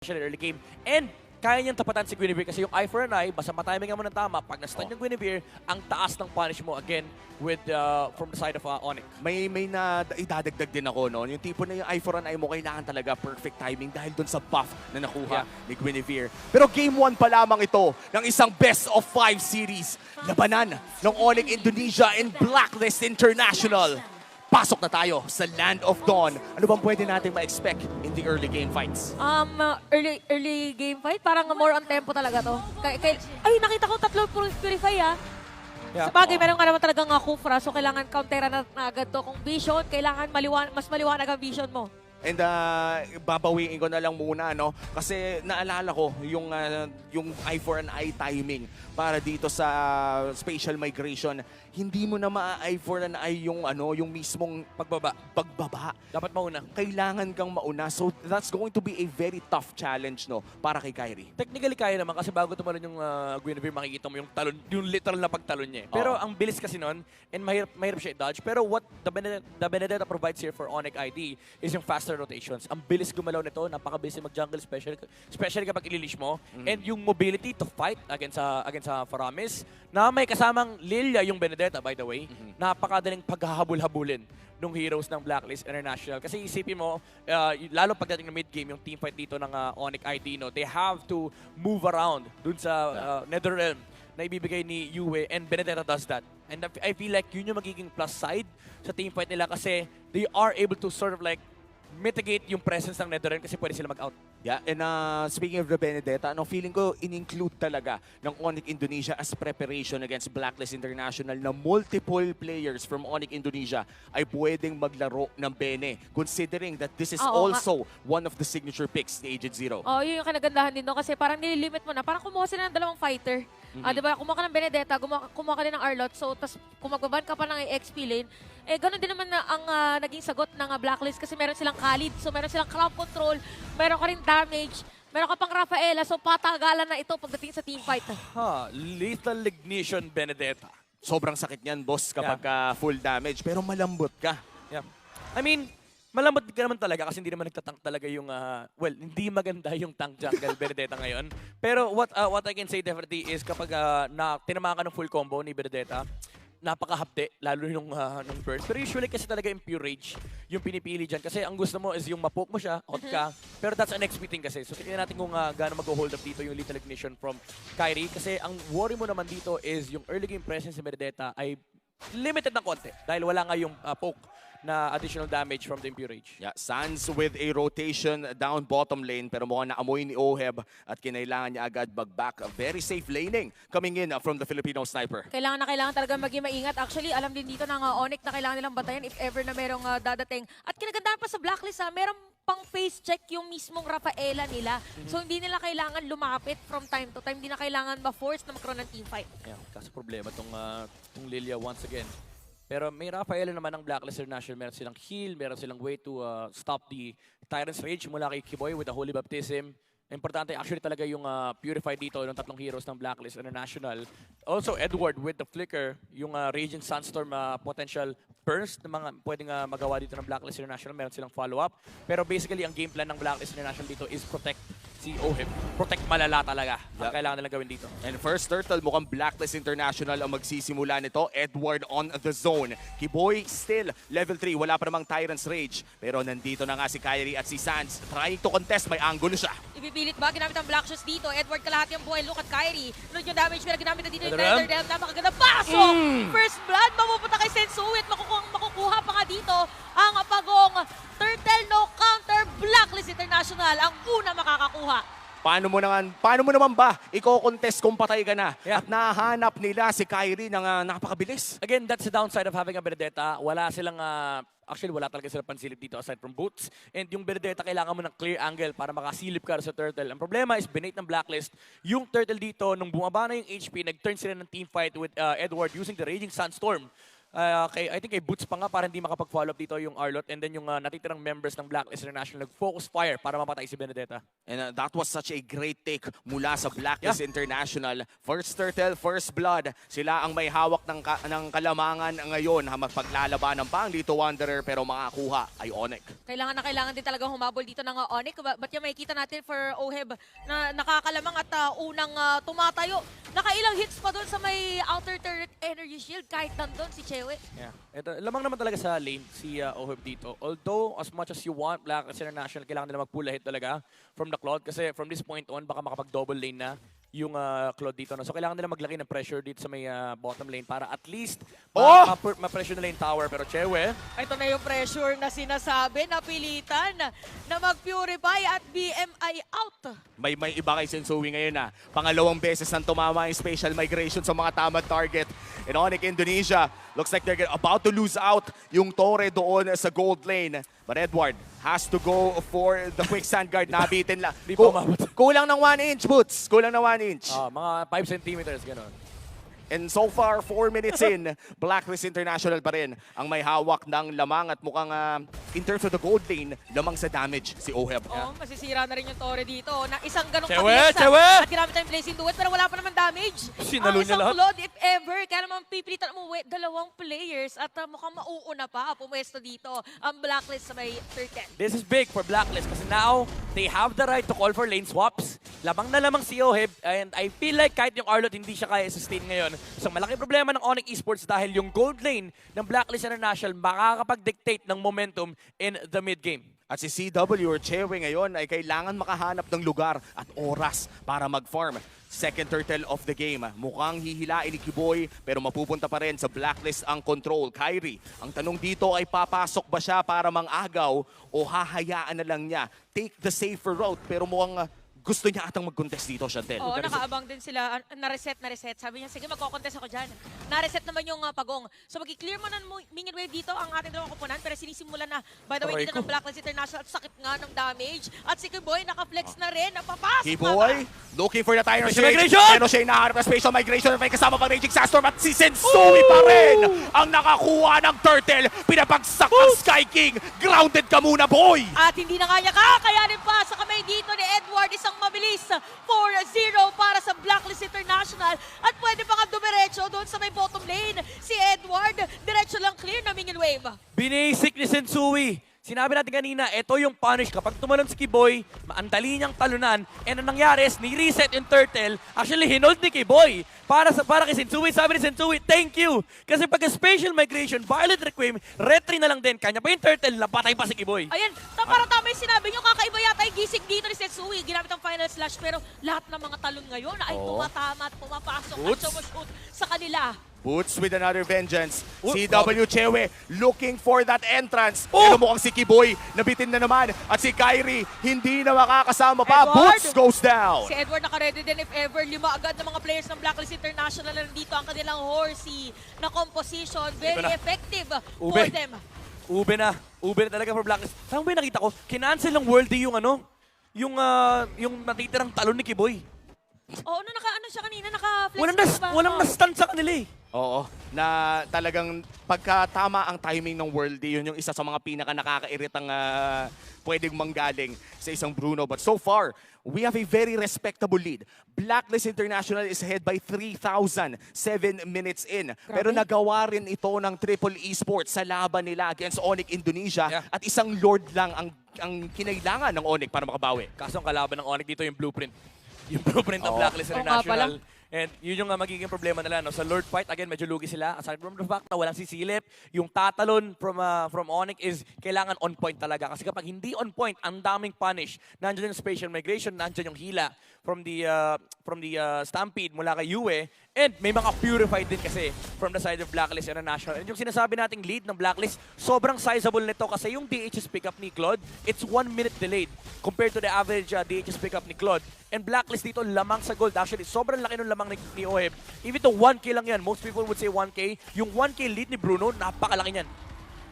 especially early game. And kaya niyang tapatan si Guinevere kasi yung eye for an eye, basta matiming mo ng tama, pag na-stun yung Guinevere, ang taas ng punish mo again with from the side of Onyx. May na idadagdag din ako, no? Yung tipo na yung eye for an eye mo, kailangan talaga perfect timing dahil dun sa buff na nakuha ni Guinevere. Pero game 1 pa lamang ito ng isang best of 5 series. Labanan ng Onyx Indonesia and Blacklist International. Pasok na tayo sa Land of Dawn. Ano bang pwede natin ma-expect in the early game fights? Early game fight, parang more on tempo talaga to. Ay, nakita ko tatlo purify Yeah. Sa bagay, meron nga naman talagang Kufra, so kailangan countera na agad to. Kung vision, kailangan mas maliwanag ang vision mo. And babawiin ko na lang muna, no? Kasi naalala ko yung eye for an eye timing para dito sa spatial migration. Hindi mo na eye for an eye yung yung mismong pagbaba. Dapat mauna. Kailangan kang mauna. So that's going to be a very tough challenge, no, para kay Kyrie. Technically kaya naman kasi bago tumalon yung Guinevere, makikita mo yung talon, yung literal na pagtalon niya. Pero ang bilis kasi nun, and mahirap siya i-dodge. Pero what the Benedetta provides here for Onyx ID is yung faster rotations. Ang bilis gumalaw nito, napakabilis mag-jungle, especially kapag ililish mo. And yung mobility to fight against Faramis, na may kasamang Lilia yung Benedetta, by the way, napakadaling paghahabol-habulin ng heroes ng Blacklist International. Kasi isipin mo, lalo pagdating ng mid-game, yung teamfight dito ng Onyx ID, no, they have to move around dun sa Netherrealm na ibibigay ni Yue, and Benedetta does that. And I feel like yun yung magiging plus side sa teamfight nila kasi they are able to sort of like mitigate yung presence ng Netherrealm kasi pwede sila mag-out. Yeah, and speaking of the Benedetta, feeling ko in-include talaga ng Onyx Indonesia as preparation against Blacklist International na multiple players from Onyx Indonesia ay pwedeng maglaro ng Bene, considering that this is also one of the signature picks ni Agent Zero. Oh, yun yung kanagandahan din doon kasi parang nililimit mo na. Parang kumuha sila ng dalawang fighter. Diba? Kumuha ka ng Benedetta, kumuha ka din ng Arlot. So, tas kung magbaban ka pa ng XP lane, ganun din naman na ang naging sagot ng Blacklist kasi meron silang Khalid. So, meron silang crowd control, meron ka rin damage, meron ka pang Rafaela. So, patagalan na ito pagdating sa teamfight. Lethal Ignition Benedetta. Sobrang sakit niyan, boss, kapag full damage, pero malambot ka. Yeah. I mean, malambot ka naman talaga kasi hindi naman nagtatank talaga yung, hindi maganda yung tank jungle Benedetta ngayon. Pero what I can say definitely is kapag tinamaan ka ng full combo ni Benedetta, napakahapde, lalo nung burst. Pero usually kasi talaga yung pure rage yung pinipili dyan. Kasi ang gusto mo is yung mapoke mo siya, out ka. Pero that's an XP thing kasi. So tingnan natin kung gaano mag-hold up dito yung Lethal Ignition from Kyrie. Kasi ang worry mo naman dito is yung early game presence ni Benedetta ay limited na konti. Dahil wala nga yung poke na additional damage from the Impure Rage. Yeah, Sans with a rotation down bottom lane pero mukhang naamoy ni Oheb at kinailangan niya agad mag-back. Very safe laning coming in from the Filipino sniper. Kailangan talaga maging maingat. Actually, alam din dito ng Onyx na kailangan nilang batayan if ever na merong dadating. At kinagandahan pa sa Blacklist, merong pang face check yung mismong Rafaela nila. So, hindi nila kailangan lumapit from time to time. Hindi na kailangan ma-force na magkaroon ng teamfight. Yeah, kasi problema tong Lilia once again. Pero may Rafaela naman ng Blacklist International. Meron silang heal, meron silang way to stop the Tyrant's Rage mula kay Kiboy with the Holy Baptism. Importante actually talaga yung Purify dito ng tatlong heroes ng Blacklist International. Also Edward with the Flicker, yung Raging Sunstorm potential burst na mga pwedeng magawa dito ng Blacklist International. Meron silang follow-up. Pero basically ang game plan ng Blacklist International dito is protect si Oheb. Protect malala talaga. Ang kailangan nilang gawin dito. And first turtle, mukhang Blacklist International ang magsisimula nito. Edward on the zone. Kiboy still level 3. Wala pa namang Tyrant's Rage. Pero nandito na nga si Kyrie at si Sans. Trying to contest. May angulo siya. Ibibilit ba? Ginamit ang Black Shoes dito. Edward kalahati ang buhay. Look at Kyrie. Lunod yung damage pero ginamit na dito yung Netherrealm. Netherrealm. Napakaganda. Pasok! First blood. Mapupunta kay Sensui at makukuha pa nga dito ang pagong Turtle no counter Blacklist International. Ang una makakakuha. Paano mo naman ba i-contest kung patay ka na? Yeah. At nahanap nila si Kyrie ng napakabilis. Again, that's the downside of having a Benedetta. Wala silang, actually wala talaga silang pansilip dito aside from boots. And yung Benedetta, kailangan mo ng clear angle para makasilip ka sa Turtle. Ang problema is binate ng Blacklist. Yung Turtle dito, nung bumaba na yung HP, nag-turn sila ng teamfight with Edward using the Raging Sunstorm. I think kay Boots pa nga para hindi makapag-follow up dito yung Arlot, and then yung natitirang members ng Blacklist International nag-focus fire para mapatay si Benedetta. And that was such a great take mula sa Blacklist International. First turtle, first blood. Sila ang may hawak ng kalamangan ngayon. Magpaglalabanan pa ang Lito Wanderer pero makakuha ay Onyx. Kailangan na kailangan din talaga humabol dito ng Onyx. Ba't yung makikita natin for Oheb na nakakalamang at unang tumatayo. Nakailang hits pa doon sa may outer turret energy shield kahit nandun si Chewe. Yeah. Ito, lamang naman talaga sa lane si Oheb dito. Although, as much as you want Blacklist International, kailangan nila mag-pull ahead talaga from the Claude. Kasi from this point on, baka makapag-double lane na yung Claude dito. No? So, kailangan nila maglaki ng pressure dito sa may bottom lane para at least ma-pressure nila yung tower. Pero Chewe, Ito na yung pressure na sinasabi, napilitan na mag-purify at BMI out. May iba kay Sensui ngayon na pangalawang beses nang tumama yung spatial migration sa mga tamad target. In Onyx Indonesia, looks like they're about to lose out yung Torre doon sa gold lane. But Edward has to go for the quicksand guard. Nabitin lang. Di pa umabot. Kulang ng 1 inch, Boots. Kulang ng 1 inch. mga 5 centimeters, gano'n. And so far, 4 minutes in, Blacklist International pa rin ang may hawak ng lamang at mukhang in terms of the gold lane, lamang sa damage si Oheb. Oo, masisira na rin yung Torre dito. Na isang ganong Chewe, pag-yes Chewe! at ginamit tayong placing duet pero wala pa naman damage. Sinalo niya Isang lahat. Claude, if ever, kaya naman pipilitan umuwi, dalawang players at mukhang mauuna pa pumwesto dito ang Blacklist sa may 13. This is big for Blacklist kasi now they have the right to call for lane swaps. Lamang na lamang si Oheb, and I feel like kahit yung Arlot hindi siya kaya sustain ngayon. So malaki problema ng Onyx Esports dahil yung gold lane ng Blacklist International makakapag-dictate ng momentum in the mid-game. At si CW or Chewe ngayon ay kailangan makahanap ng lugar at oras para mag-farm. Second turtle of the game. Mukhang hihilain ni Kiboy pero mapupunta pa rin sa Blacklist ang control. Kyrie, ang tanong dito ay papasok ba siya para mang-agaw o hahayaan na lang niya? Take the safer route pero mukhang gusto niya atang mag-contest dito, Chantel. Oo, nakaabang din sila. Na-reset. Sabi niya, sige, magko-contest ako dyan. Na-reset naman yung pagong. So, mag-clear mo ng minion wave dito ang ating dalawang kupunan. Pero sinisimulan na, by the way, dito ng Blacklist International. At sakit nga ng damage. At si Kiboy, naka-flex na rin. Napapasok Kiboy, looking for the tire Spatial switch. migration! Pero siya hinaharap na spatial migration. May kasama pang Raging Sandstorm at si Sensui pa rin ang nakakuha ng turtle. Pinapagsak ang Sky King. Grounded ka muna, boy! At hindi na nga niya kakayanin pa sa kamay dito ni Edward. Isang mabilis 4-0 para sa Blacklist International. At pwede pa nga dumiretso doon sa may bottom lane. Si Edward, diretso lang clear na minion wave. Binasic ni Sensui. Sinabi natin kanina, ito yung punish. Kapag tumalon si Kiboy, maandali niyang talunan. And ang nangyari is, ni-reset yung turtle. Actually, hinold ni Kiboy. Para kay Sensui, sabi ni Sensui, thank you. Kasi pag spatial migration, Violet Requiem, retry na lang din. Kanya pa yung turtle, napatay pa si Kiboy. Ayan, para tama yung sinabi nyo, kakaiba yata yung gising dito ni Sensui. Ginamit ang final slash, pero lahat ng mga talon ngayon ay tumatama at pumapasok at sumushoot sa kanila. Boots with another vengeance. CW Chewe looking for that entrance. Pero mukhang si Kiboy nabitin na naman. At si Kyrie hindi na makakasama pa. Edward! Boots goes down. Si Edward naka-ready din if ever. 5 agad ng mga players ng Blacklist International na nandito ang kanilang horsey na composition. Very na. effective for Ube. them. Ube na talaga for Blacklist. Saan ba yung nakita ko? Kinancel ng Worldy yung yung natitirang talon ni Kiboy. Oo, siya kanina, naka-flex Walang na-stun sa kanila eh. Oo, na talagang pagkatama ang timing ng Worldy, yun yung isa sa mga pinaka nakakairitang pwedeng manggaling sa isang Bruno. But so far, we have a very respectable lead. Blacklist International is ahead by 3,000, 7 minutes in. Pero nagawa rin ito ng Triple Esports sa laban nila against Onyx Indonesia. Yeah. At isang Lord lang ang kinailangan ng Onyx para makabawi. Kaso ang kalaban ng Onyx dito yung blueprint. Yung blueprint ng Oo. Blacklist Oo nga pala. International. And yun yung magiging problema nila. No? Sa Lord fight, again, medyo lugi sila. Aside from the fact na walang sisilip, yung tatalon from Onyx is kailangan on point talaga. Kasi kapag hindi on point, ang daming punish. Nandiyan yung spatial migration, nandiyan yung hila from the Stampede mula kay Yue. And may mga purified din kasi from the side of Blacklist International. And yung sinasabi nating lead ng Blacklist, sobrang sizable nito kasi yung DHS pickup ni Claude, it's 1 minute delayed compared to the average DHS pickup ni Claude. And Blacklist dito, lamang sa gold. Actually, sobrang laki ng lamang ni Oheb. Even though 1K lang yan, most people would say 1K. Yung 1K lead ni Bruno, napakalaki niyan.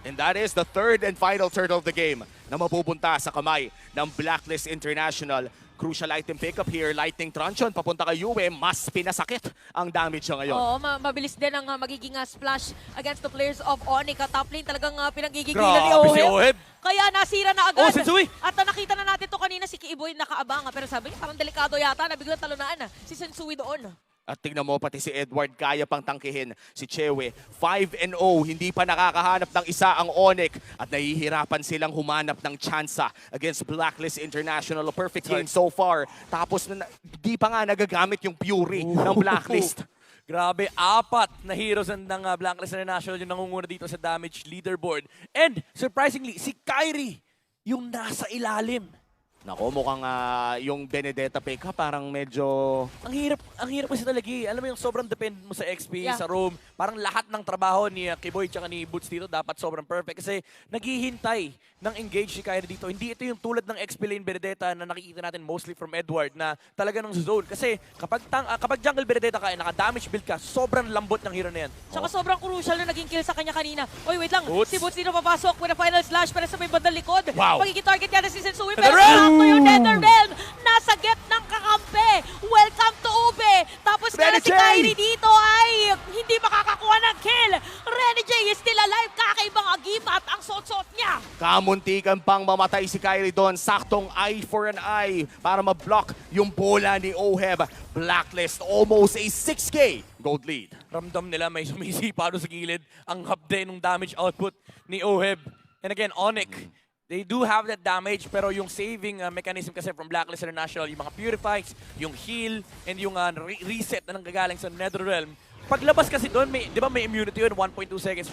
And that is the third and final turtle of the game na mapupunta sa kamay ng Blacklist International. Crucial item pickup here. Lightning Truncheon papunta kay Yue. Mas pinasakit ang damage niya ngayon. Oo, mabilis din ang magiging splash against the players of Onyx. At top lane talagang pinagigigilan ni Grabe si Oheb. Oheb. Kaya nasira na agad. Oh, Sensui! At nakita na natin to kanina si Kiiboy nakaabang. Pero sabi niya parang delikado yata na biglang talunaan si Sensui doon. At tignan mo, pati si Edward kaya pang tangkihin si Chewe. 5-0, hindi pa nakakahanap ng isa ang Onyx. At nahihirapan silang humanap ng tsansa against Blacklist International. A perfect game so far. Tapos di pa nga nagagamit yung Fury ng Blacklist. Grabe, 4 na heroes ng Blacklist International yung nangunguna dito sa damage leaderboard. And surprisingly, si Kyrie yung nasa ilalim. Nako, mukhang yung Benedetta pick parang medyo... Ang hirap kasi talaga eh. Alam mo yung sobrang depend mo sa XP, Yeah. sa roam. Parang lahat ng trabaho ni Kiboy tsaka ni Boots dito dapat sobrang perfect. Kasi naghihintay ng engage si Kyrie dito. Hindi ito yung tulad ng XP lane Benedetta na nakikita natin mostly from Edward na talaga ng zone. Kasi kapag jungle Benedetta ka, naka-damage build ka, sobrang lambot ng hero na yan. Tsaka sobrang crucial na naging kill sa kanya kanina. Oy, wait lang. Boots. Si Boots dito papasok with a final slash para sa may bandang likod. Wow. Magiging target yata si Sensui. Nether Pero Realm! sakto yung Netherrealm. Nasa get ng kakampi. Welcome to Ube. Tapos nga Renny si J! Kyrie dito ay hindi makakakuha ng kill. Renny J is still alive. Kakaibang agimat ang sot-sot niya. Kamuntikan pang mamatay si Kyrie doon. Saktong eye for an eye para ma-block yung bola ni Oheb. Blacklist almost a 6K gold lead. Ramdam nila may sumisipa doon sa gilid. Ang hapde ng damage output ni Oheb. And again, Onyx, they do have that damage, pero yung saving mechanism kasi from Blacklist International, yung mga purifies, yung heal, and yung reset na nanggagaling sa Netherrealm. Paglabas kasi doon, di ba may immunity yun, 1.2 seconds.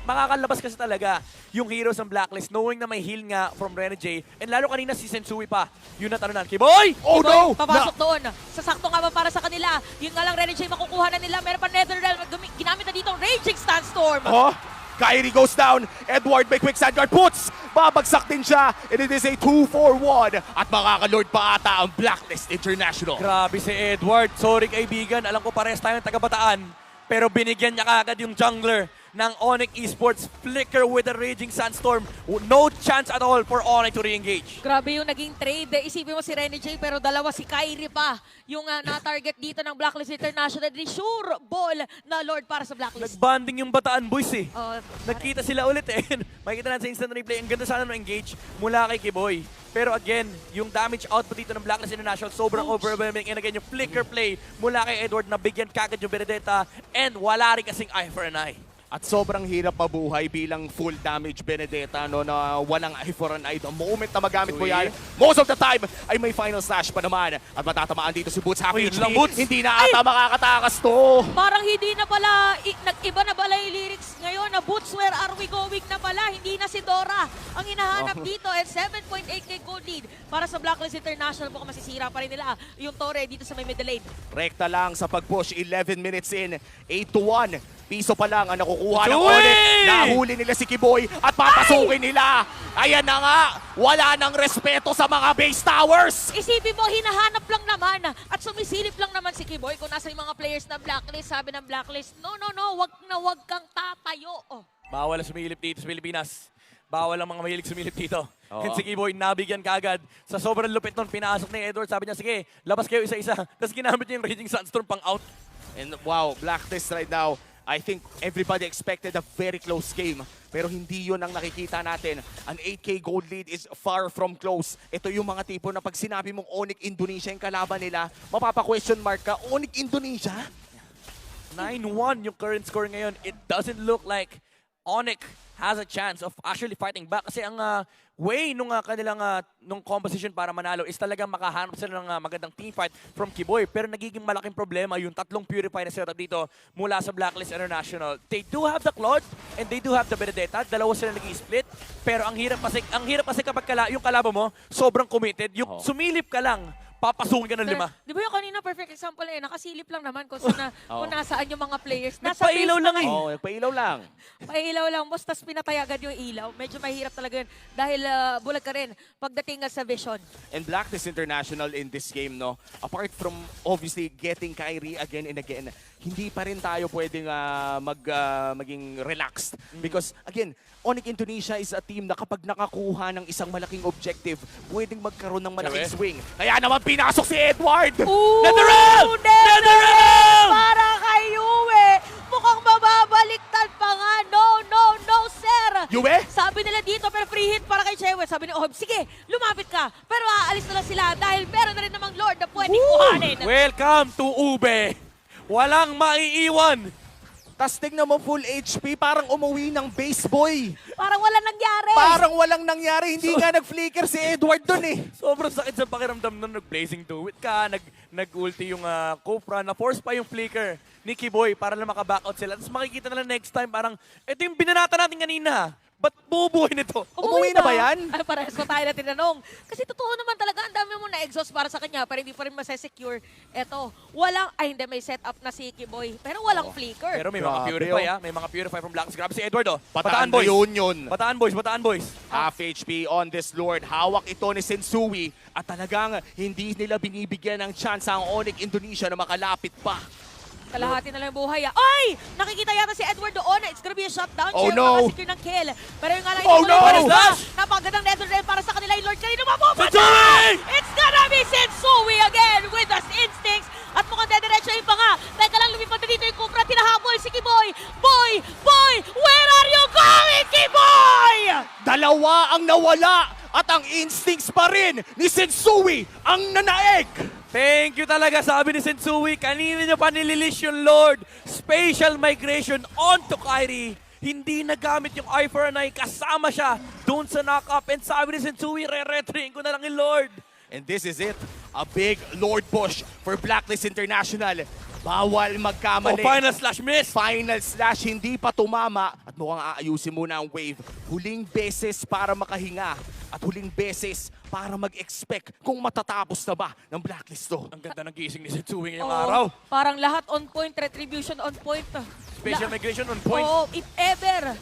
Makakalabas kasi talaga yung heroes ng Blacklist, knowing na may heal nga from Renny J. And lalo kanina si Sensui pa, yun na talunan. Kiboy! Oh no! Papasok doon. Sasakto nga ba para sa kanila? Yun nga lang, Renny J makukuha na nila. Meron pa Netherrealm. Ginamit na dito ang Raging Sandstorm. Oh, Kyrie goes down. Edward may quick sandguard puts. Babagsak din siya. And it is a 2-4-1. At makakalord pa ata ang Blacklist International. Grabe si Edward. Sorry kaibigan, alam ko parehas tayong taga-Bataan. Pero binigyan niya kaagad yung jungler ng Onyx Esports. Flicker with a Raging Sandstorm. No chance at all for Onyx to re-engage. Grabe yung naging trade. Isipin mo si Renny J, pero dalawa si Kyrie pa. Yung na-target dito ng Blacklist International. Sure ball na Lord para sa Blacklist. Nagbanding yung Bataan boys eh. Oh, Nagkita sila ulit eh. Makikita natin sa instant replay. Ang ganda sana ng engage mula kay Kiboy. Pero again, yung damage output dito ng Blacklist International sobrang overwhelming. And again, yung flicker play mula kay Edward na bigyan kagad yung Benedetta. And wala rin kasing eye for an eye. At sobrang hirap mabuhay bilang full damage Benedetta no, na walang eye for an eye. The moment na magamit mo yan, most of the time ay may final slash pa naman. At matatamaan dito si Boots half Uy, HP. lang, Boots. Hindi na ata makakatakas to. parang hindi na pala, nag-iba na pala yung lyrics ngayon na Boots, where are we going na pala? Hindi na si Dora ang hinahanap dito. And 7.8k gold lead para sa Blacklist International. Baka masisira pa rin nila yung Torre dito sa may middle lane. Rekta lang sa pag-push, 11 minutes in, 8-1. Piso pa lang ang nakukuha ng Chewy! Onyx. Nahuli nila si Kiboy at papasukin nila. Ayan na nga, wala nang respeto sa mga base towers. Isipin mo, hinahanap lang naman at sumisilip lang naman si Kiboy kung nasa yung mga players ng Blacklist. Sabi ng Blacklist, no, wag kang tatayo. Oh. Bawal ang sumilip dito sa Pilipinas. Bawal ang mga mahilig sumilip dito. Oo. And si Kiboy, nabigyan kagad. Sa sobrang lupit nun, pinasok ni Edward. Sabi niya, sige, labas kayo isa-isa. Tapos ginamit niya yung Raging Sandstorm pang out. And wow, Blacklist right now, I think everybody expected a very close game. Pero hindi yun ang nakikita natin. An 8K gold lead is far from close. Ito yung mga tipo na pag sinabi mong Onyx Indonesia yung kalaban nila, mapapa-question mark ka, Onyx Indonesia? 9-1 yung current score ngayon. It doesn't look like Onyx has a chance of actually fighting back. Kasi ang way nung kanilang nung composition para manalo is talagang makahanap sila ng magandang teamfight from Kiboy. Pero nagiging malaking problema yung tatlong Purify na setup dito mula sa Blacklist International. They do have the Claude and they do have the Benedetta. Dalawa sila nag-i-split. Pero ang hirap kasi kapag yung kalaban mo, sobrang committed. Yung sumilip ka lang, papasukin ka ng 5. Di ba yung kanina perfect example nakasilip lang naman kung nasaan yung mga players. Nagpailaw base lang naman. Oo, nagpailaw lang. Pailaw lang, boss, tas pinatay agad yung ilaw. Medyo mahirap talaga yun dahil bulag ka rin pagdating nga sa vision. And Blacklist International in this game, no, apart from obviously getting Kyrie again and again, hindi pa rin tayo pwedeng maging relaxed. Because again, Onyx Indonesia is a team na kapag nakakuha ng isang malaking objective, pwedeng magkaroon ng malaking Sabi? swing. Kaya naman pinasok si Edward! Ooh, Netherrealm! Netherrealm! Para kay Yue! Mukhang mababaliktad pa nga. No, no, no, sir! Yue? Sabi nila dito, pero free hit para kay Chewe. Sabi ni Oheb, sige, lumapit ka. Pero aalis na lang sila dahil meron na rin namang Lord na pwedeng kuhanin. Welcome to Ube! Walang maiiwan! Tas tignan mo full HP, parang umuwi ng base boy. Parang wala nangyari. Parang walang nangyari, hindi nga nag-flicker si Edward dun eh. Sobrang sakit sa pakiramdam nun, nag-blazing do it ka, nag-ulti yung Copra, na-force pa yung flicker ni Kiboy para lang maka-backout sila. Tapos makikita nila next time, parang, ito yung binanata natin kanina. Ba't bubuhay nito? Umuwi na ba yan? Ay, parehas ko tayo na tinanong. Kasi totoo naman talaga, ang dami mo na-exhaust para sa kanya, pero hindi pa rin masesecure. Eto, hindi, may setup na si Kiboy, pero walang flicker. Pero may mga Grabe, purify oh. May mga purify from Blacklist. Grabe si Edward oh. Bataan boys. yun. Bataan boys, bataan boys. Half HP on this Lord. Hawak ito ni Sensui at talagang hindi nila binibigyan ng chance ang Onyx Indonesia na makalapit pa. Kalahati na lang yung buhay. Ay! Nakikita yata si Edward doon. It's gonna be a shutdown. Oh, Chewe, no! makasecure ng kill. Pero yung nga lang, Oh, ituloy no! pa rin ba? Slash! Napakagandang Netherrealm para sa kanila yung Lord. Kanino mapupunta? Sensui! It's gonna be Sensui again with us instincts. At mukhang dediretso yung panga. Teka lang, lumipad na dito yung Cobra. Tinahabol si Kiboy. Boy! Where are you going, Kiboy? Dalawa ang nawala at ang instincts pa rin ni Sensui ang nanaeg. Thank you talaga, sabi ni Sensui. Kanina niya pa nililis yung Lord. Spatial migration onto Kyrie. Hindi nagamit yung Eye for an Eye. Kasama siya doon sa knock-up. And sabi ni Sensui, re-retrain ko na lang yung Lord. And this is it. A big Lord push for Blacklist International. Bawal Oh, magkamali. final slash miss. Final slash, hindi pa tumama at mukhang aayusin muna ang wave. Huling beses para makahinga at huling beses para mag-expect kung matatapos na ba ng Blacklist to. Ang ganda ng gising ni Sensui ngayong Oo, araw. Parang lahat on point. Retribution on point. Spatial migration on point. Oo, if ever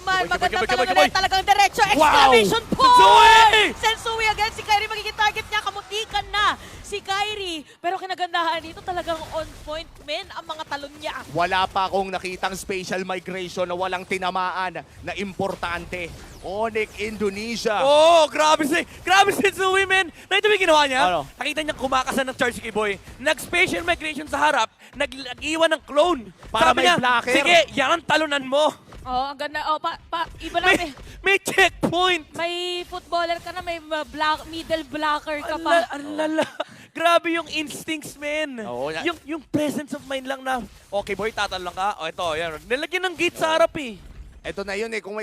man, Kiboy, maganda kiboy, talaga kiboy. rin, talagang diretso. Wow! Exclamation point! Sensui! Sensui again, si Kyrie magiging target niya, kamutikan na si Kyrie. Pero kinagandahan dito talagang on point, men, ang mga talon niya. Wala pa akong nakitang spatial migration na walang tinamaan na importante. Onyx Indonesia. Oh, grabe si Sensui, man. Nakita mo yung ginawa niya? Ano? Nakita niya kumakasan ng charge si Kiboy. Nag-spatial migration sa harap, nag-iwan ng clone. Para Sabi may niya, blocker. sige, yan ang talunan mo. Oh, ang ganda. Oh, iba lang. May checkpoint. May footballer ka na, may middle blocker ka pa. Alala. Grabe yung instincts, man. Oo, Yung presence of mind lang na, okay boy, tatalon ka. O ito, yan. Nilagyan ng gate sa harap eh. Ito na yun eh, kung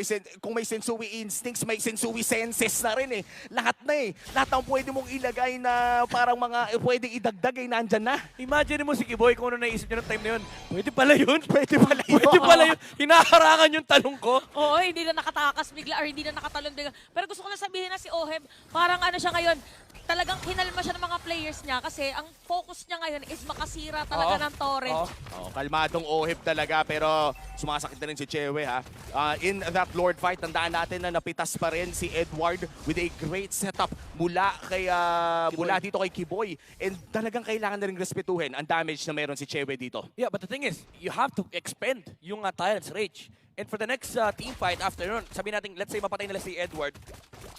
may Sensui instincts, may Sensui senses na rin eh. Lahat na eh. Lahat ang pwede mong ilagay na parang mga pwede idagdag eh, nandyan na. Imagine mo si Kiboy kung ano naisip niya ng time na yun. Pwede pala yun. Pwede pala yun. Pwede pala yun. Hinaharangan yung talong ko. Oo, hindi na nakatakas bigla or hindi na nakatalon bigla. Pero gusto ko na sabihin na si Oheb, parang ano siya ngayon, talagang kinalma siya ng mga players niya kasi ang focus niya ngayon is makasira talaga Oo. ng torrent. Oo. Oh, kalmadong ohib talaga pero sumasakit na rin si Chewe ha. In that Lord fight, tandaan natin na napitas pa rin si Edward with a great setup mula dito kay Kiboy. And talagang kailangan na rin respetuhin ang damage na meron si Chewe dito. Yeah, but the thing is, you have to expend yung Tyrant's Rage. And for the next team fight after nun, sabi natin, let's say mapatay nila si Edward,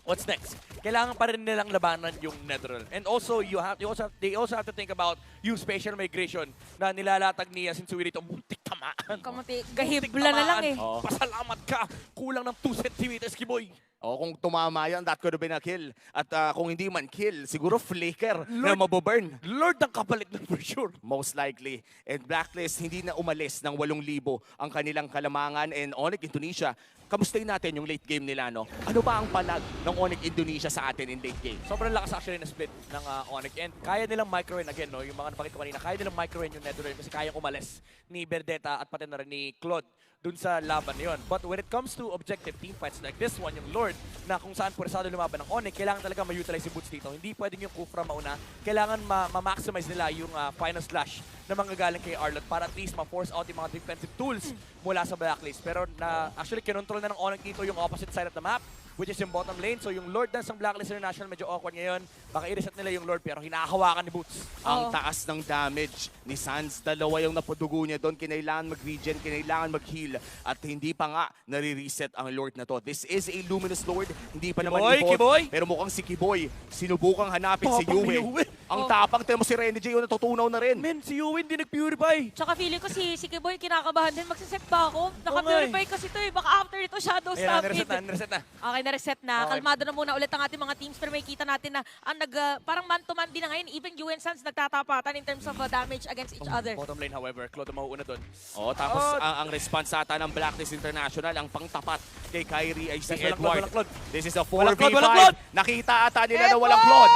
what's next? Kailangan pa rin nilang labanan yung Netherrealm. And also, they also have to think about yung spatial migration na nilalatag ni Sensui dito. Muntik tamaan. Kamuti, Muntik gahibla na lang tamaan. eh. Oo. Pasalamat ka. Kulang ng 2 centimeters, Kiboy. O kung tumama yan, that could have been a kill. At kung hindi man kill, siguro flicker na maboburn. Lord ang kapalit nun for sure. Most likely. And Blacklist, hindi na umalis ng 8,000 ang kanilang kalamangan. And Onyx Indonesia, kamustahin natin yung late game nila, no? Ano ba ang palag ng Onyx Indonesia sa atin in late game? Sobrang lakas actually na split ng Onyx. And kaya nilang micro-win again, no? Yung mga napakita ko kanina, kaya nilang micro-win yung Netherrealm kasi kaya umalis ni Berdetta at pati na rin ni Claude dun sa laban na yun. But when it comes to objective team fights like this one, yung Lord, na kung saan puresado lumaban ng Onyx, kailangan talaga ma-utilize si Boots dito. Hindi pwedeng yung Kufra mauna. Kailangan ma-maximize nila yung final slash na manggagaling kay Arlott para at least ma-force out yung mga defensive tools mula sa Blacklist. Pero actually, kinontrol na ng Onyx dito yung opposite side of the map. which is yung bottom lane. So yung Lord Dance ng Blacklist International medyo awkward ngayon. Baka i-reset nila yung Lord pero hinahawakan ni Boots. Ang Oo. taas ng damage ni Sans. Dalawa yung napudugo niya doon. Kinailangan mag-regen, kinailangan mag-heal. At hindi pa nga nare-reset ang Lord na to. This is a Luminous Lord. Hindi pa naman Kiboy, evolved. Kiboy! Pero mukhang si Kiboy, sinubukang hanapin si Tapang ni Yue. Yue. Ang Oh. tapang, tingnan mo si Renny J, yung natutunaw na rin. Men, si Yue hindi nag-purify. Tsaka feeling ko si Kiboy kinakabahan din. Magsiset ba ako? Naka-purify kasi ito eh. Baka after ito Shadow Ayan, Stampede. nireset na. Okay, na-reset na. Okay. Kalmado na muna ulit ang ating mga teams. Pero may kita natin na ang parang man-to-man din na ngayon. Even UN Suns nagtatapatan in terms of damage against each other. Bottom lane, however, Claude ang mauuna doon. Oh, tapos ang response ata ng Blacklist International, ang pangtapat kay Kyrie ay si Yes, walang Edward. Claude, walang Claude. This is a Walang 4v5. Claude, walang Claude! Nakita ata nila na walang Claude.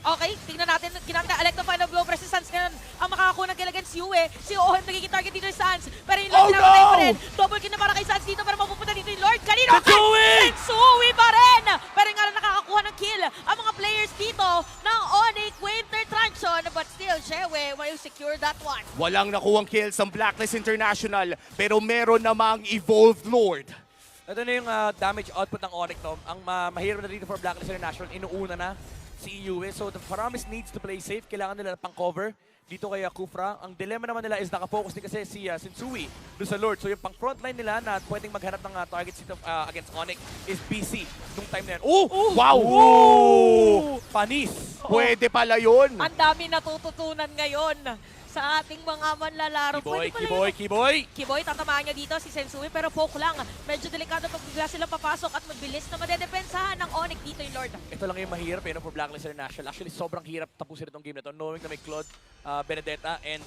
Okay, tingnan natin. Ginamit na Electro Final Blow versus Suns ngayon. Ang makakakuha ng kill against Yue. Si OM nagiging target dito ni Suns. Pero yung Lord Oh, no! pa rin. Double kill na para kay Suns dito para mapupunta dito yung Lord. Kanino? Sensui! Sensui pa rin! Pero nga na nakakakuha ng kill ang mga players dito ng Onyx Winter Transion. But still, Shewe will secure that one. Walang nakuwang kills ang Blacklist International, pero meron namang Evolved Lord. Ito na yung damage output ng Onyx, no? Ang mahirap na dito for Blacklist International, inuuna na si Yue. So the Paramis needs to play safe. Kailangan nila pang cover dito kay Kufra. Ang dilemma naman nila is nakafocus din kasi si Sensui doon sa Lord. So yung pang frontline nila na pwedeng maghanap ng targets dito against Onyx is BC nung time na yan. Oh! Wow! Panis! Pwede pala yun. Ang dami natututunan ngayon sa ating mga manlalaro. Kiboy, Pwede pala Kiboy, yun. Kiboy! Kiboy, tatamaan niya dito si Sensui pero poke lang. Medyo delikado pag bigla silang papasok at mabilis na madedepensahan ng Onyx dito yung Lord. Ito lang yung mahirap for Blacklist International. Actually, sobrang hirap tapusin itong game na to. Knowing na may Claude, Benedetta, and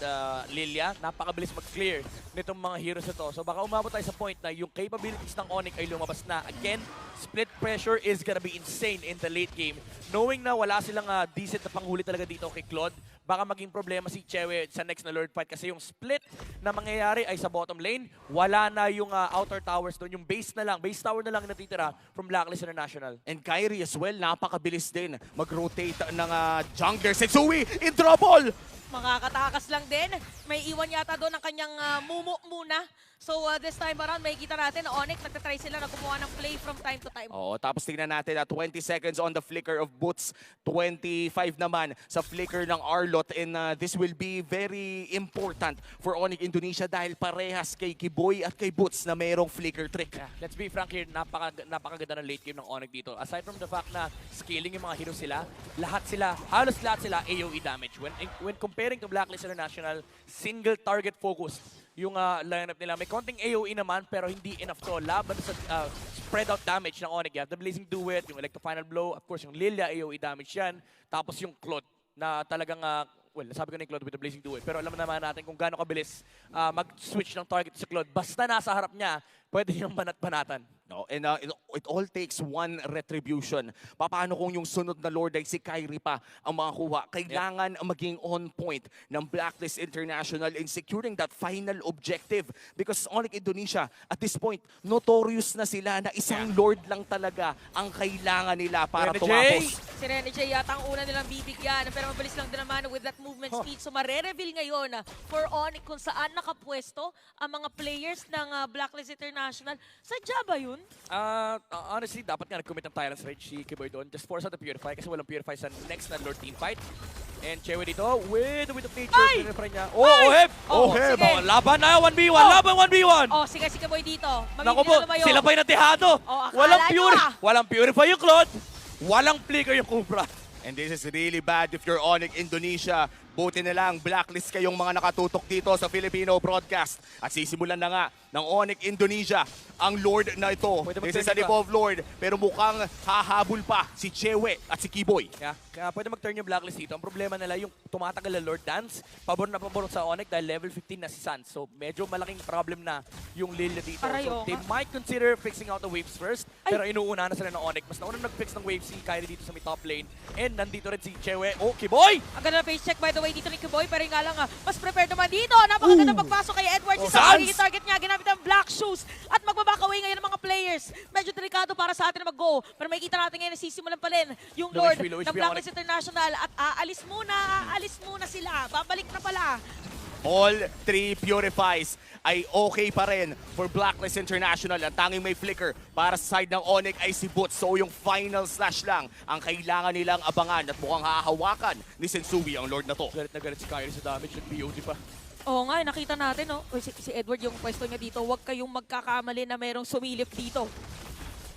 Lilia, napakabilis mag-clear nitong mga heroes na to. So baka umabot tayo sa point na yung capabilities ng Onyx ay lumabas na. Again, split pressure is gonna be insane in the late game. Knowing na wala silang decent na panghuli talaga dito kay Claude, baka maging problema si Chewe sa next na Lord fight kasi yung split na mangyayari ay sa bottom lane. Wala na yung outer towers doon. Yung base na lang, base tower na lang natitira from Blacklist International. And Kyrie as well, napakabilis din mag-rotate ng jungler. Sensui in trouble! Makakatakas lang din. May iwan yata doon ang kanyang mumu muna. So this time around, may kita natin na Onyx nagtatry sila na gumawa ng play from time to time. Oo, tapos tingnan natin 20 seconds on the flicker of Boots, 25 naman sa flicker ng Arlot, and this will be very important for Onyx Indonesia dahil parehas kay Kiboy at kay Boots na mayroong flicker trick. Yeah, let's be frank here, napakaganda ng late game ng Onyx dito. Aside from the fact na scaling yung mga heroes sila, halos lahat sila AoE damage. When comparing to Blacklist International, single target focused yung lineup nila. May konting AoE naman pero hindi enough to laban sa spread out damage ng Onyx. You have the Blazing Duet, yung Electro Final Blow, of course yung Lilia AoE damage yan. Tapos yung Claude na talagang well, nasabi ko na yung Claude with the Blazing Duet. Pero alam naman natin kung gaano kabilis mag-switch ng target sa Claude. Basta nasa harap niya, pwede niyang banat-banatan. No, and it all takes one retribution. Paano kung yung sunod na Lord ay si Kyrie pa ang makakuha? Kailangan maging on point ng Blacklist International in securing that final objective. Because Onyx Indonesia, at this point, notorious na sila na isang Lord lang talaga ang kailangan nila para Renny J. tumapos. Si Renny J yata ang una nilang bibigyan. Pero mabilis lang din naman with that movement speed. So mare-reveal ngayon for Onyx kung saan nakapwesto ang mga players ng Blacklist International. Sadya ba yun? Honestly, dapat nga nag-commit ng Tyrant's Rage si Kiboy doon. Just force out the Purify kasi walang Purify sa next na Lord team fight. And Chewe dito, with of nature, Ay! Purify niya. Oheb! Oh, Oheb! sige. Laban na, 1v1! Oh. Laban 1v1! Oh, sige si Kiboy dito. Naku po, sila pa'y natihado! Oh, akala nyo Walang Purify yung Claude, walang Flicker yung Cobra. And this is really bad if you're Onyx Indonesia. Buti na lang, blacklist kayong mga nakatutok dito sa Filipino broadcast. At sisimulan na nga ng Onyx Indonesia ang Lord na ito. Pwede This is mag-turn an evolved Lord, pero mukhang hahabol pa si Chewe at si Kiboy. Yeah, kaya pwede mag-turn yung Blacklist dito. Ang problema nila yung tumatagal na Lord Dance, pabor na pabor sa Onyx dahil level 15 na si Sans. So medyo malaking problem na yung Lilia dito. Aray, So oo they nga. might consider fixing out the waves first, Ay. pero inuuna na sila ng Onyx. Mas nauna nag-fix ng wave si Kyrie dito sa may top lane. And nandito rin si Chewe. Oh, Kiboy! Ang ganda na face check by the way dito ni Kiboy, pero nga lang mas prepared naman dito. Napakaganda pagpasok kay Edward. Oh, Si Sans, Sans! magiging target niya, ginamit ang black shoes at magbaback away ngayon ng mga players. Medyo delikado para sa atin na mag-go. Pero makikita natin ngayon na sisimulan pa rin yung Low Lord HP, low ng HP Blacklist International at aalis muna sila. Babalik na pala. All three purifies ay okay pa rin for Blacklist International. Ang tanging may flicker para sa side ng Onyx ay si Boots. So yung final slash lang ang kailangan nilang abangan at mukhang hahawakan ni Sensui ang Lord na to. Galit na galit si Kyrie sa damage, nag-BOD pa. Oo nga, nakita natin, no? Uy, si Edward yung pwesto niya dito. Huwag kayong magkakamali na merong sumilip dito.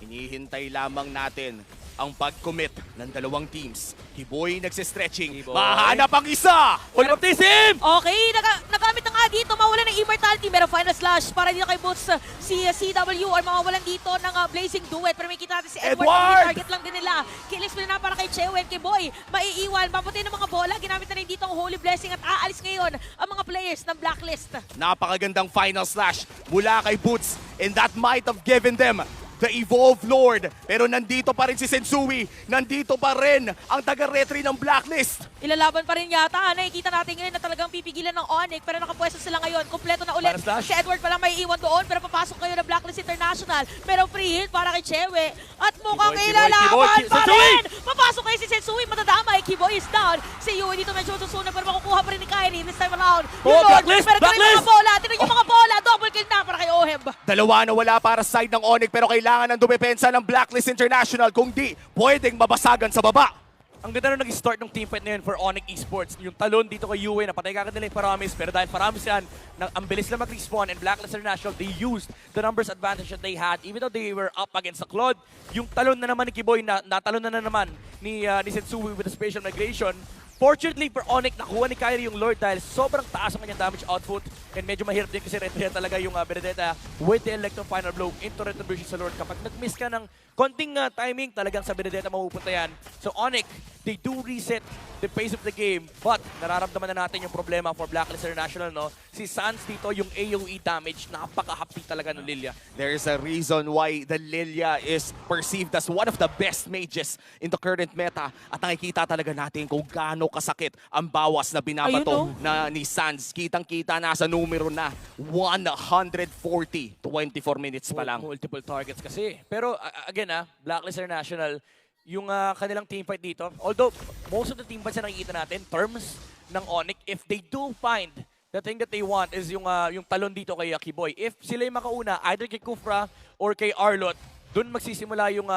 Hinihintay lamang natin ang pag-commit ng dalawang teams. Kiboy nagsistretching. Kiboy. Mahanap ang isa! Full baptism! Okay, nagamit na nga dito. Mawala ng immortality. Meron final slash para dito kay Boots. Si CW or mawawalan dito ng Blazing Duet. Pero may kita natin si Edward. Target lang din nila. Kills na para kay Chewen. Kiboy, maiiwan. Maputay ng mga bola. Ginamit na rin dito ang Holy Blessing at aalis ngayon ang mga players ng Blacklist. Napakagandang final slash mula kay Boots, and that might have given them the Evolved Lord. Pero nandito pa rin si Sensui. Nandito pa rin ang taga-retry ng Blacklist. Ilalaban pa rin yata. Nakikita natin ngayon na talagang pipigilan ng Onyx. Pero nakapwesto sila ngayon. Kompleto na ulit. Para slash. Si Edward pala may iwan doon. Pero papasok ngayon ng Blacklist International. Merong free hit para kay Chewe. At mukhang Kiboy, ilalaban Kiboy, pa Sensui! rin. Papasok ngayon si Sensui. Matadamay. Kiboy is down. Si Yui dito medyo susunod. Pero makukuha pa rin ni Kyrie this time around. Oh, Yung Lord, Blacklist! pero tuloy Blacklist! mga bola. Tinan yung mga bola. Double kill na para kay Oheb. Dalawa na wala para sa side ng Onyx, pero kailangan ng dumepensa ng Blacklist International. Kung di, pwedeng mabasagan sa baba. Ang ganda na nag-start ng teamfight na yun for Onyx Esports. Yung talon dito kay Yue, napatay kagad nila yung Paramis. Pero dahil Paramis yan, ang bilis na mag-respawn, and Blacklist International, they used the numbers advantage that they had. Even though they were up against the Claude, yung talon na naman ni Kiboy, natalon na naman ni Sensui with the spatial migration. Fortunately for Onyx, nakuha ni Kyrie yung Lord dahil sobrang taas ang kanyang damage output, and medyo mahirap din kasi retry talaga yung Benedetta with the Electro Final Blow into retribution sa Lord. Kapag nag-miss ka ng konting timing, talagang sa Benedetta mapupunta yan. So Onyx, they do reset the pace of the game, but nararamdaman na natin yung problema for Blacklist International, no? Si Sans dito, yung AoE damage, napaka-happy talaga ng Lilia. There is a reason why the Lilia is perceived as one of the best mages in the current meta. At nakikita talaga natin kung gaano kasakit ang bawas na binabato Ayun, na ni Sans. Kitang-kita nasa numero na 140, 24 minutes pa lang. Multiple targets kasi. Pero again, Blacklist International, yung kanilang teamfight dito, although most of the teamfights na nakikita natin, terms ng Onyx, if they do find the thing that they want is yung talon dito kay Kiboy. If sila yung makauna, either kay Kufra or kay Arlot, doon magsisimula yung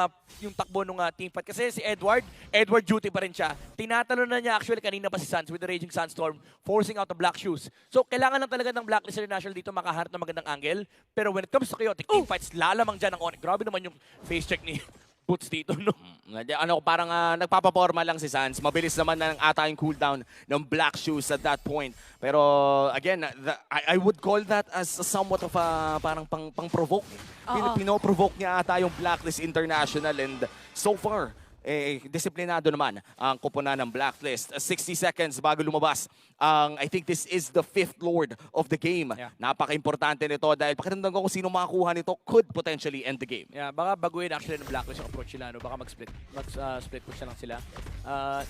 takbo ng teamfight. Kasi si Edward duty pa rin siya. Tinatalon na niya actually kanina pa si Sans with the Raging Sandstorm, forcing out the Black Shoes. So kailangan lang talaga ng Blacklist International dito makaharap ng magandang angle. Pero when it comes to chaotic teamfights, lalamang dyan ang Onyx. Grabe naman yung face check ni Boots dito, no? Parang nagpapaporma lang si Sans. Mabilis naman na ata yung cooldown ng Black Shoes at that point. Pero again, I would call that as somewhat of a parang pang-provoke. Pinoprovoke niya ata yung Blacklist International, and so far, disiplinado naman ang koponan ng Blacklist. 60 seconds bago lumabas. I think this is the 5th Lord of the game. Yeah. Napaka-importante nito dahil pakiramdam ko kung sino makakuha nito could potentially end the game. Yeah, baka baguhin actually ng Blacklist yung approach nila, no? Baka mag-split push na lang sila.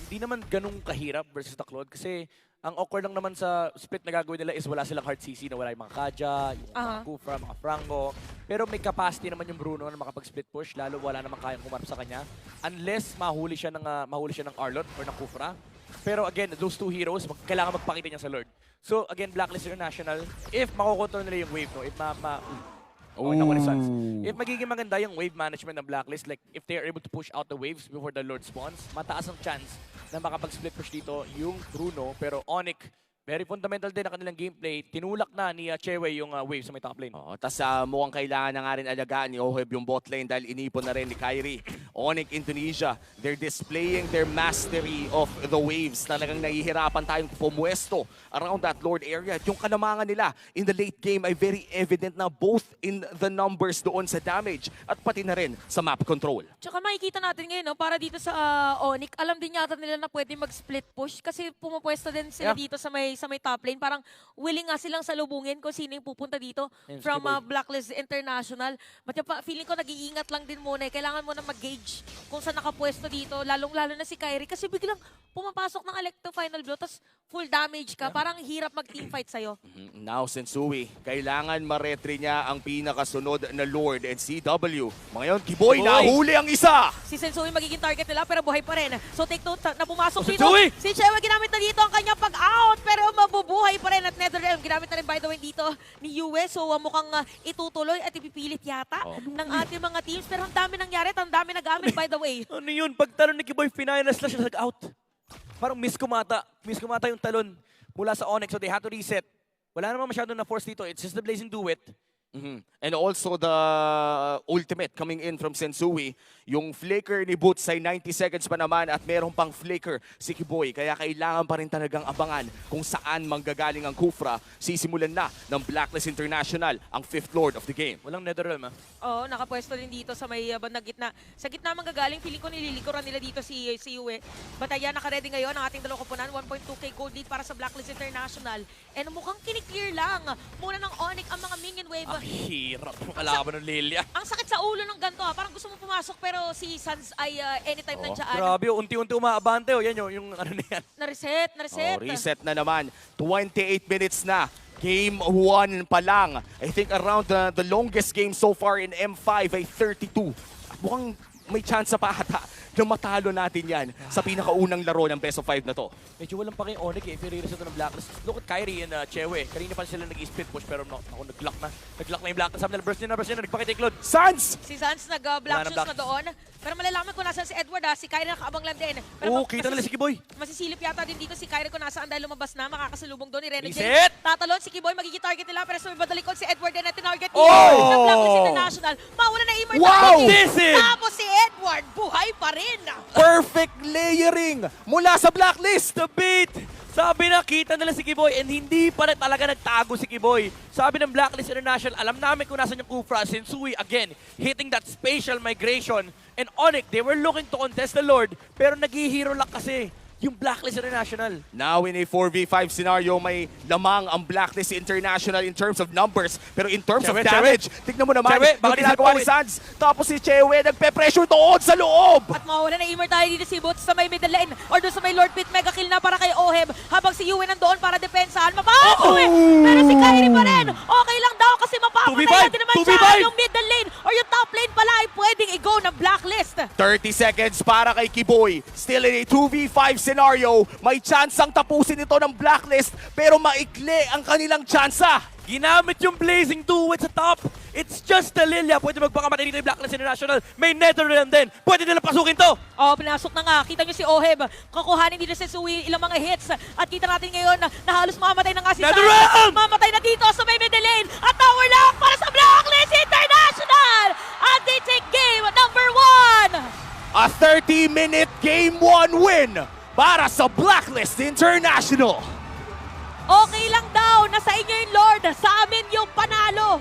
Hindi naman ganun kahirap versus the Claude kasi ang awkward lang naman sa split na gagawin nila is wala silang hard CC na wala yung mga Kaja, yung mga Kufra, mga Franco. Pero may capacity naman yung Bruno na makapag-split push, lalo wala namang kayang kumarap sa kanya. Unless mahuli siya ng Arlot or ng Kufra. Pero again, those two heroes, kailangan magpakita niya sa Lord. So again, Blacklist International, if makokontrol nila yung wave, no? If if magiging maganda yung wave management ng Blacklist, like if they are able to push out the waves before the Lord spawns, mataas ang chance na makapag-split push dito yung Bruno. Pero Onyx, very fundamental din ang kanilang gameplay. Tinulak na ni Chewe yung wave sa may top lane. Tapos mukhang kailangan na nga rin alagaan ni Oheb yung bot lane dahil inipon na rin ni Kyrie. Onyx Indonesia, they're displaying their mastery of the waves. Talagang nahihirapan tayong pumuesto around that Lord area. At yung kanamangan nila in the late game ay very evident na both in the numbers doon sa damage at pati na rin sa map control. Tsaka makikita natin ngayon, no, para dito sa Onyx, alam din yata nila na pwede mag-split push kasi pumupwesto din sila dito sa may top lane. Parang willing nga silang salubungin kung sino yung pupunta dito from Blacklist International. But feeling ko nag-iingat lang din muna. Kailangan mo na mag-gauge kung saan nakapwesto dito, lalong-lalo na si Kyrie kasi biglang pumapasok ng Electro Final Blow tapos full damage ka. Parang hirap mag-teamfight sa'yo. Now, Sensui, kailangan ma-retry niya ang pinakasunod na Lord and CW. Ngayon, Kiboy, nahuli ang isa! Si Sensui magiging target nila pero buhay pa rin. So take note na pumasok Si dito. Sensui! Si Chewe ginamit na dito ang kanyang pag-out pero mabubuhay pa rin at NetherRealm. Ginamit na rin by the way dito ni Yue. So mukhang itutuloy at ipipilit yata ng ating mga teams. Pero ang dami nangyari at ang dami nagamit by the way. Ano yun? Pag talon ni Kiboy, finals na siya nag-out. Parang miss kumata. Miss kumata yung talon mula sa Onyx. So they had to reset. Wala naman masyadong na-force dito. It's just the Blazing Duet. And also the ultimate coming in from Sensui. Yung flicker ni Boots ay 90 seconds pa naman at meron pang flicker si Kiboy. Kaya kailangan pa rin talagang abangan kung saan manggagaling ang Kufra. Sisimulan na ng Blacklist International ang 5th Lord of the game. Walang NetherRealm, Oo, nakapwesto din dito sa may bandang gitna. Sa gitna manggagaling, feeling ko nililikuran nila dito si Yue. But ayan, nakaredy ngayon ang ating dalawang koponan. 1.2k gold lead para sa Blacklist International. And mukhang kiniklear lang muna ng Onyx ang mga minion wave. Ang hirap ng kalaban ng Lilia. Ang sakit sa ulo ng ganito ha. Parang gusto mo pumasok pero si Sans ay anytime nandiyan. Grabe, unti-unti umaabante. Yan yung ano na yan. Na-reset. Reset na naman. 28 minutes na. Game 1 pa lang. I think around the longest game so far in M5 ay 32. At mukhang may chance pa ata na matalo natin yan sa pinakaunang laro ng Best of 5 na to. Medyo walang pa kay Onyx if i-reset ng Blacklist. Look at Kyrie and Chewe. Kanina pa sila nag-split push pero ako nag-lock na. Nag-lock na yung Blacklist. Sabi nila, burst na, nagpakitiklod. Sans! Si Sans nag-black shoes na doon. Pero malalaman ko nasa si Edward ha. Si Kyrie nakaabang lang din. Pero Oo, kita nila si Kiboy. Masisilip yata din dito si Kyrie kung nasaan dahil lumabas na. Makakasalubong doon ni Renegade. Reset! Tatalon si Kiboy. Magiging target nila. Pero sa may badalikod si Edward din na tinarget Oh! niya. Ng Blacklist International. Mawala na Immortality. Wow! This is- Tapos si Edward, buhay pa rin. Perfect layering mula sa Blacklist! The beat! Sabi na, kita nila si Kiboy and hindi pa rin talaga nagtago si Kiboy. Sabi ng Blacklist International, alam namin kung nasan yung Kufra. Sensui, again, hitting that spatial migration. And Onyx, they were looking to contest the Lord, pero nag-hero lang kasi yung Blacklist International. Now in a 4v5 scenario, may lamang ang Blacklist International in terms of numbers. Pero in terms of Chewe, damage, tignan mo naman Chewe, baka yung ginagawa ni disappoint. Sans. Tapos si Chewe nagpe-pressure doon sa loob. At mawala na Immortality dito si Boots sa may middle lane or doon sa may Lord Pit mega kill na para kay Oheb habang si Yue nandoon para depensahan. Mapapatuloy! Pero si Kyrie pa rin. Okay lang daw kasi mapapatay 2v5, natin naman 2v5. siya. Yung middle lane or yung top lane pala ay pwedeng i-go ng Blacklist. 30 seconds para kay Kiboy. Still in a 2v5 scenario. May chance ang tapusin ito ng Blacklist pero maikli ang kanilang tsansa. Ginamit yung Blazing Duet sa top. It's just the Lilia. Pwede magpakamatay dito yung Blacklist International. May NetherRealm din. Pwede nila pasukin to. Oh, pinasok na nga. Kita nyo si Oheb. Kakuhanin dito si Sui ilang mga hits. At kita natin ngayon na halos mamamatay na nga si NetherRealm! Mamatay na dito sa may middle lane. At tower lock para sa Blacklist International. At they take game number 1. A 30-minute Game 1 win para sa Blacklist International. Okay lang daw. Nasa inyo yung Lord. Sa amin yung panalo.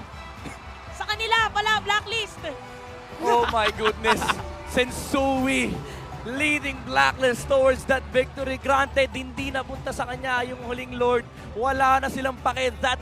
Sa kanila pala, Blacklist. Oh my goodness. Sensui leading Blacklist towards that victory. Granted, hindi napunta sa kanya yung huling Lord. Wala na silang pake. That